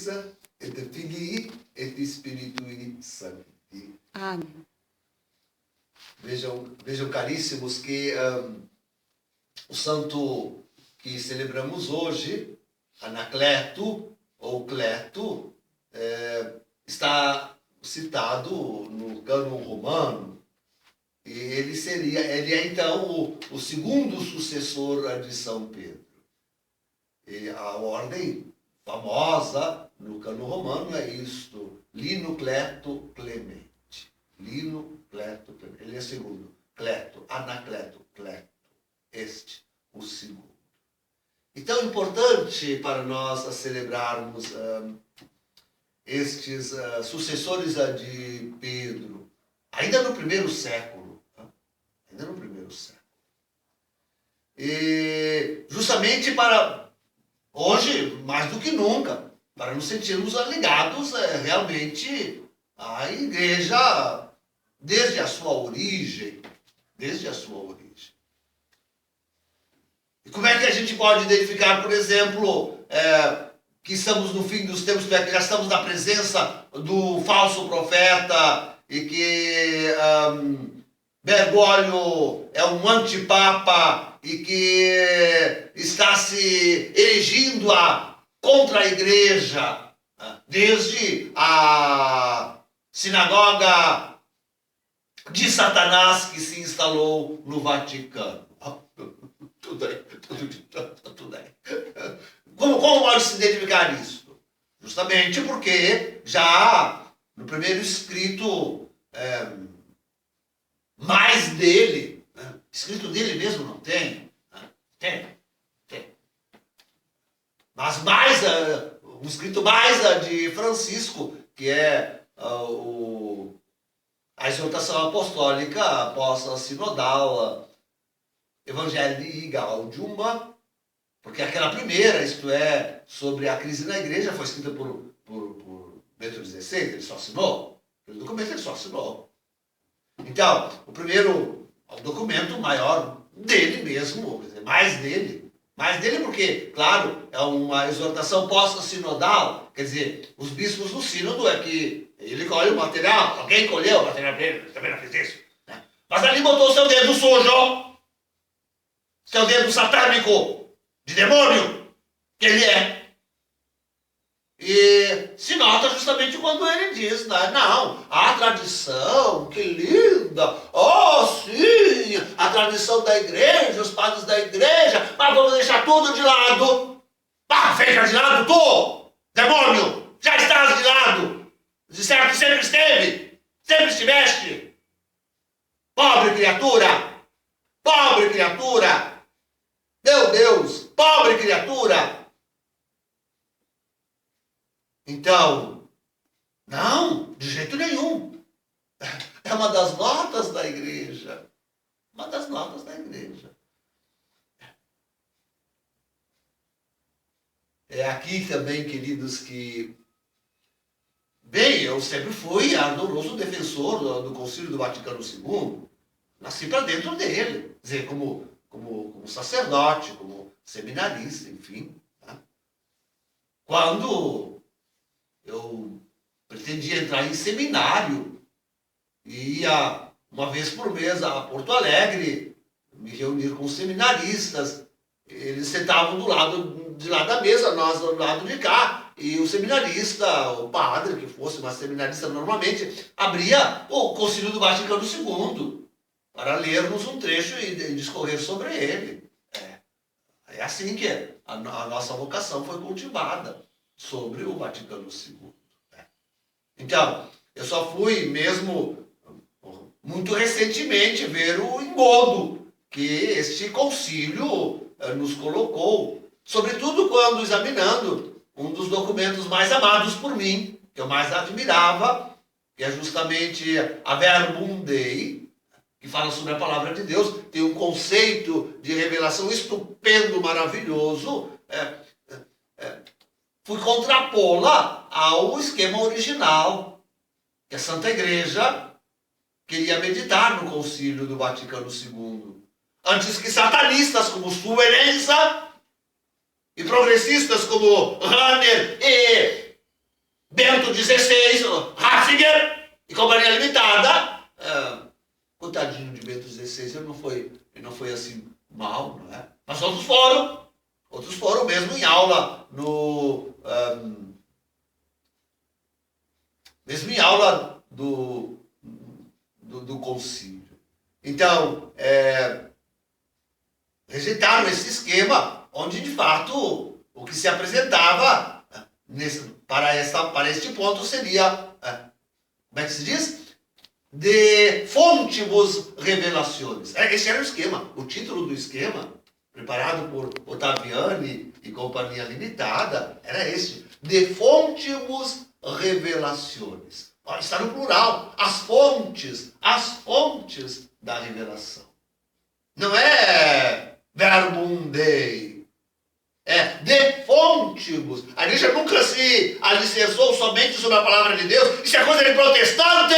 et Filii et Spiritui Sancti. Amém. Vejam, caríssimos, que o santo que celebramos hoje, Anacleto ou Cleto, está citado no cânon romano, e ele é então o segundo sucessor de São Pedro. E a ordem famosa no cânon romano é isto: Lino, Cleto, Clemente. Lino, Cleto, Clemente. Ele é segundo. Cleto, Anacleto, Cleto. Este, o segundo. Então é importante para nós celebrarmos estes sucessores de Pedro, ainda no primeiro século. Ainda no primeiro século. E justamente para hoje, mais do que nunca, para nos sentirmos ligados realmente à igreja desde a sua origem. Desde a sua origem. E como é que a gente pode identificar, por exemplo, que estamos no fim dos tempos, que já estamos na presença do falso profeta e que Bergoglio é um antipapa e que está se erigindo contra a igreja, desde a sinagoga de Satanás que se instalou no Vaticano. Tudo aí. Como pode se identificar isso? Justamente porque já no primeiro escrito, mais dele, escrito dele mesmo não tem, tem. Mas mais, um escrito mais de Francisco, que é a exortação apostólica pós-sinodal, Evangelii Gaudium, porque aquela primeira, isto é, sobre a crise na igreja, foi escrita por Bento XVI, ele só assinou. O documento ele só assinou. Então, o primeiro documento maior dele mesmo, quer dizer, mais dele porque, claro, é uma exortação pós-sinodal, quer dizer, os bispos do sínodo é que ele colhe o material, alguém colheu o material dele, também não fez isso, né? Mas ali botou o seu dedo sujo, seu dedo satânico, de demônio, que ele é. E se nota justamente quando ele diz, né? Não, a tradição, que linda, oh sim, a tradição da igreja, os padres da igreja, mas vamos deixar tudo de lado. Fica de lado tu, demônio, já estás de lado, de certo sempre esteve, sempre estiveste. Pobre criatura, meu Deus, pobre criatura. Então, não, de jeito nenhum. É uma das notas da igreja. Uma das notas da igreja. É aqui também, queridos, que... Bem, eu sempre fui ardoroso defensor do Concílio do Vaticano II. Nasci para dentro dele. Quer dizer, como sacerdote, como seminarista, enfim. Tá? Quando eu pretendia entrar em seminário e ia uma vez por mês a Porto Alegre, me reunir com os seminaristas. Eles sentavam de lá da mesa, nós do lado de cá, e o seminarista, o padre, que fosse uma seminarista normalmente, abria o Concílio do Vaticano II para lermos um trecho e discorrer sobre ele. É assim que a nossa vocação foi cultivada, sobre o Vaticano II. Então, eu só fui mesmo muito recentemente ver o engodo que este concílio nos colocou, sobretudo quando examinando um dos documentos mais amados por mim, que eu mais admirava, que é justamente a Verbum Dei, que fala sobre a palavra de Deus, tem um conceito de revelação estupendo, maravilhoso. Fui contrapô-la ao esquema original, que a Santa Igreja queria meditar no Concílio do Vaticano II. Antes que satanistas como Suerenza e progressistas como Rahner e XVI, Ratzinger e Companhia Limitada. Coitadinho de Bento XVI, ele não foi assim mal, não é? Mas outros foram mesmo em aula mesmo em aula do concílio. Então, rejeitaram esse esquema onde, de fato, o que se apresentava para este ponto seria, como é que se diz? De fontibus revelaciones. Esse era o esquema. O título do esquema, preparado por Ottaviani e Companhia Limitada, era este: De fontibus revelaciones. Está no plural. As fontes da revelação. Não é verbum Dei. É de fontibus. A igreja nunca se alicerçou somente sobre a palavra de Deus. Isso é coisa de protestante.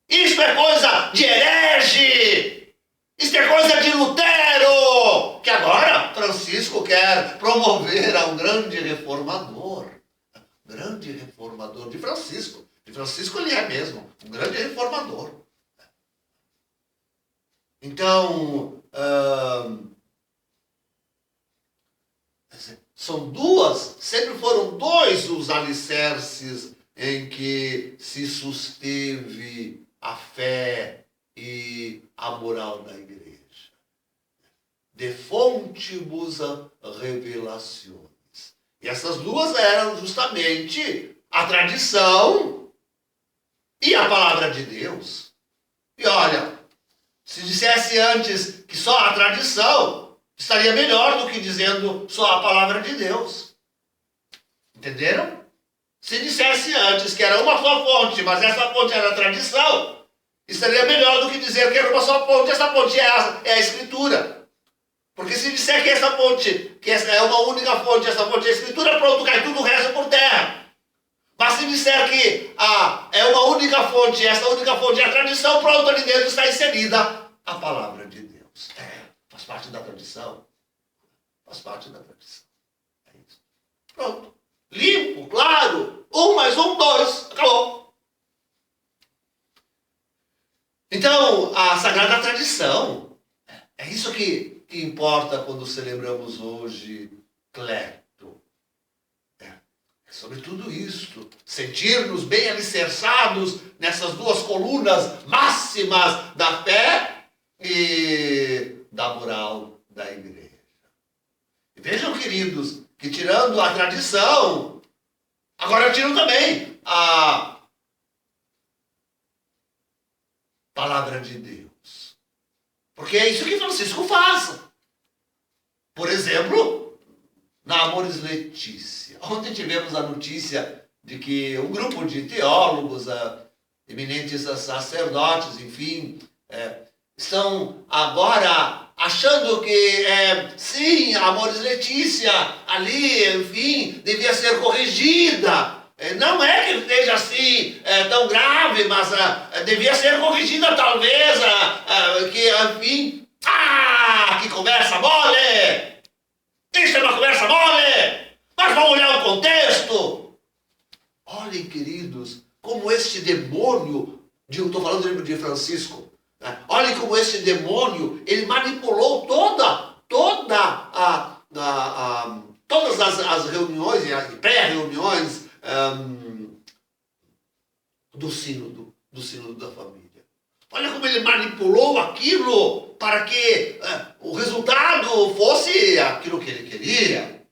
Isso é coisa de herege. Isso é coisa de Lutero. Que agora Francisco quer promover a um grande reformador. Grande reformador de Francisco. De Francisco ele é mesmo um grande reformador. Então, sempre foram dois os alicerces em que se susteve a fé e a moral da igreja. De fontibus revelaciones. E essas duas eram justamente a tradição e a palavra de Deus. E olha, se dissesse antes que só a tradição, estaria melhor do que dizendo só a palavra de Deus. Entenderam? Se dissesse antes que era uma só fonte, mas essa fonte era a tradição, estaria melhor do que dizer que era uma só fonte, essa fonte é a Escritura. Porque se disser que essa fonte, que essa é uma única fonte, essa fonte é a Escritura, pronto, cai tudo o resto por terra. Mas se disser que é uma única fonte, essa única fonte é a tradição, pronto, ali dentro está inserida a palavra de Deus. Faz parte da tradição. Faz parte da tradição. É isso. Pronto. Limpo, claro. 1 mais 1, 2. Acabou. Então, a sagrada tradição, é isso que importa quando celebramos hoje Clecto. É sobre tudo isto. Sentir-nos bem alicerçados nessas duas colunas máximas da fé e da moral da igreja. E vejam, queridos, que tirando a tradição, agora tiram também a palavra de Deus. Porque é isso que Francisco faz. Por exemplo, na Amoris Laetitia. Ontem tivemos a notícia de que um grupo de teólogos, eminentes sacerdotes, enfim, estão agora achando que, sim, a Amoris Laetitia ali, enfim, devia ser corrigida. Não é que esteja assim tão grave, mas devia ser corrigida talvez, que, enfim, que conversa mole! Isso é uma conversa mole! Mas vamos olhar o contexto! Olhem, queridos, como este demônio, estou falando de Francisco, olhem como este demônio, ele manipulou todas as reuniões e as pré-reuniões do sínodo da família. Olha como ele manipulou aquilo para que o resultado fosse aquilo que ele queria.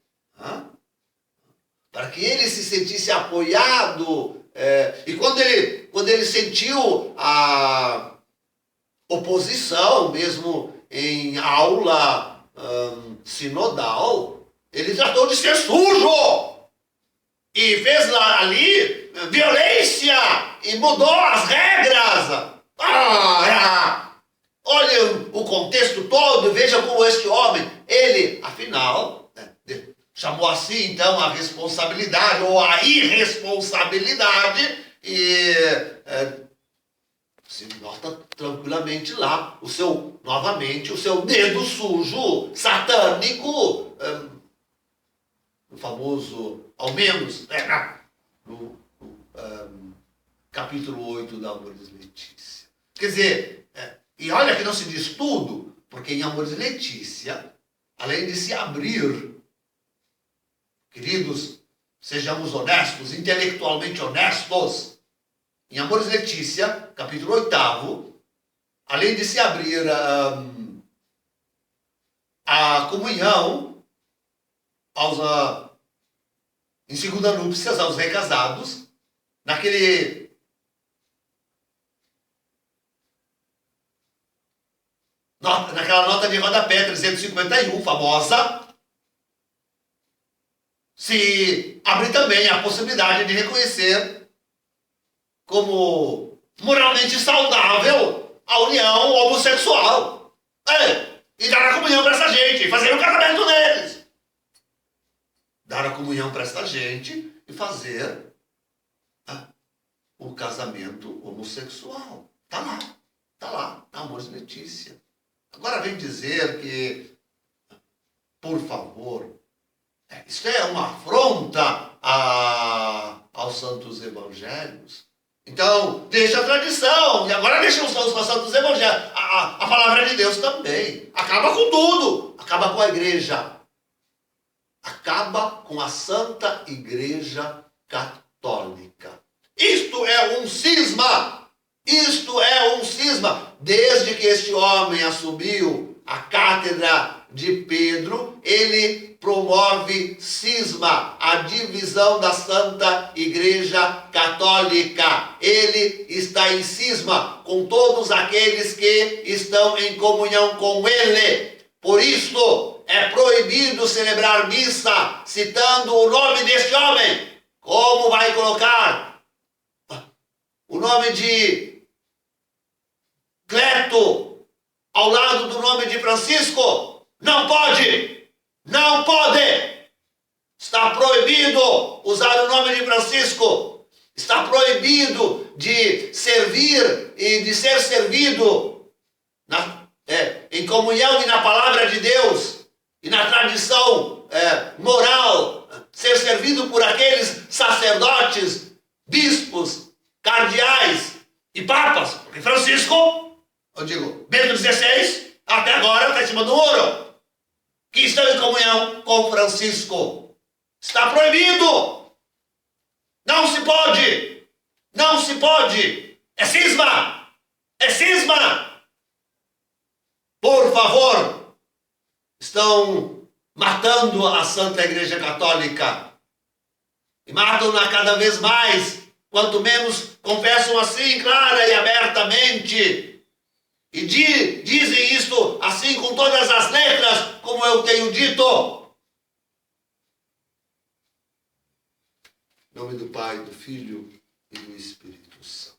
Para que ele se sentisse apoiado. E quando ele sentiu a oposição, mesmo em aula sinodal, ele tratou de ser sujo. E fez ali violência e mudou as regras. Olha o contexto todo, veja como este homem, ele, afinal, chamou assim então a responsabilidade ou a irresponsabilidade e se nota tranquilamente lá novamente o seu dedo sujo, satânico, o famoso, ao menos, capítulo 8 da Amores Letícia. Quer dizer, e olha que não se diz tudo, porque em Amores Letícia, além de se abrir, queridos, sejamos honestos, intelectualmente honestos, em Amores Letícia, capítulo 8, além de se abrir a comunhão em segunda núpcias aos recasados, naquela nota de rodapé 351, famosa, se abre também a possibilidade de reconhecer como moralmente saudável a união homossexual. E dar a comunhão para essa gente, e fazer o casamento deles. Dar a comunhão para essa gente e fazer o casamento homossexual. Tá lá, Amores Letícia. Agora vem dizer que, por favor, isso é uma afronta aos santos evangelhos. Então, deixa a tradição, e agora deixa os santos evangelhos. A palavra de Deus também. Acaba com tudo. Acaba com a igreja. Acaba com a Santa Igreja Católica. Isto é um cisma. Isto é um cisma. Desde que este homem assumiu a cátedra de Pedro, ele promove cisma, a divisão da Santa Igreja Católica. Ele está em cisma com todos aqueles que estão em comunhão com ele. Por isso, é proibido celebrar missa citando o nome deste homem. Como vai colocar o nome de Cleto ao lado do nome de Francisco? Não pode! Não pode! Está proibido usar o nome de Francisco. Está proibido de servir e de ser servido em comunhão e na palavra de Deus e na tradição moral, ser servido por aqueles sacerdotes, bispos, cardeais e papas. Porque Francisco, Bento XVI, até agora está em cima do muro, que estão em comunhão com Francisco. Está proibido. Não se pode. Não se pode. É cisma. É cisma. Por favor. Estão matando a Santa Igreja Católica. E matam-na cada vez mais. Quanto menos confessam assim, clara e abertamente. E dizem isto assim com todas as letras, como eu tenho dito. Em nome do Pai, do Filho e do Espírito Santo.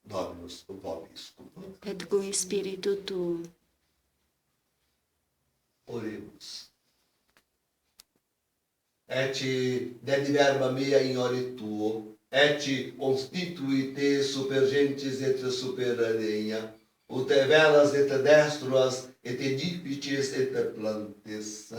Dominus vobiscum. Et cum spiritu tuum. Oremos. Et dediverba mea in ore tuo, et constituite super gentes et super regna, ut velas et destruas et edifices et plantes.